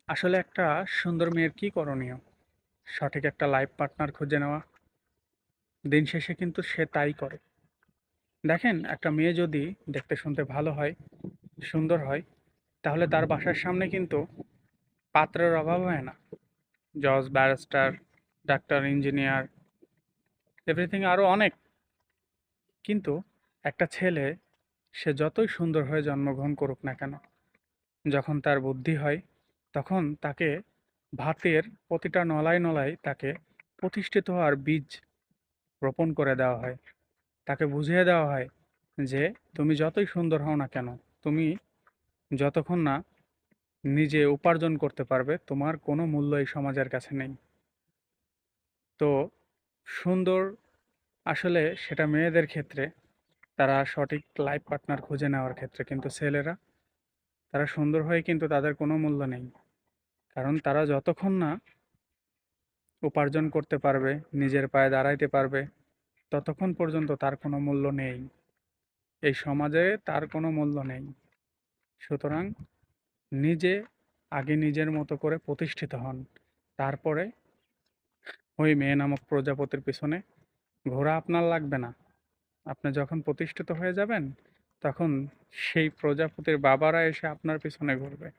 আসলে একটা সুন্দর মেয়ের কি করণীয়? সঠিক একটা লাইফ পার্টনার খুঁজে নেওয়া। দিন শেষে কিন্তু সে তাই করে। দেখেন, একটা মেয়ে যদি দেখতে শুনতে ভালো হয়, সুন্দর হয়, তাহলে তার বাসার সামনে কিন্তু পাত্রের অভাব হয় না। জজ, ব্যারিস্টার, ডাক্তার, ইঞ্জিনিয়ার, এভরিথিং আরো অনেক। কিন্তু একটা ছেলে, সে যতই সুন্দর হয়ে জন্মগ্রহণ করুক না কেন, যখন তার বুদ্ধি হয়, তখন তাকে ভাতের প্রতিটা নলায় নলায় তাকে প্রতিষ্ঠিত হওয়ার বীজ রোপণ করে দেওয়া হয়। তাকে বুঝিয়ে দেওয়া হয় যে তুমি যতই সুন্দর হও না কেন, তুমি যতক্ষণ না নিজে উপার্জন করতে পারবে, তোমার কোনো মূল্য এই সমাজের কাছে নেই। তো সুন্দর, আসলে সেটা মেয়েদের ক্ষেত্রে, তারা সঠিক লাইফ পার্টনার খুঁজে নেওয়ার ক্ষেত্রে, কিন্তু ছেলেরা, তারা সুন্দর হয়ে কিন্তু তাদের কোনো মূল্য নেই। কারণ তারা যতক্ষণ না উপার্জন করতে পারবে, নিজের পায়ে দাঁড়াইতে পারবে, ততক্ষণ পর্যন্ত তার কোনো মূল্য নেই। এই সমাজে তার কোনো মূল্য নেই। সুতরাং নিজে আগে নিজের মতো করে প্রতিষ্ঠিত হন। তারপরে ওই মেয়ে নামক প্রজাপতির পিছনে ঘোরা আপনার লাগবে না। আপনি যখন প্রতিষ্ঠিত হয়ে যাবেন, তখন সেই প্রজাপতির বাবারা এসে আপনার পিছনে ঘুরবে।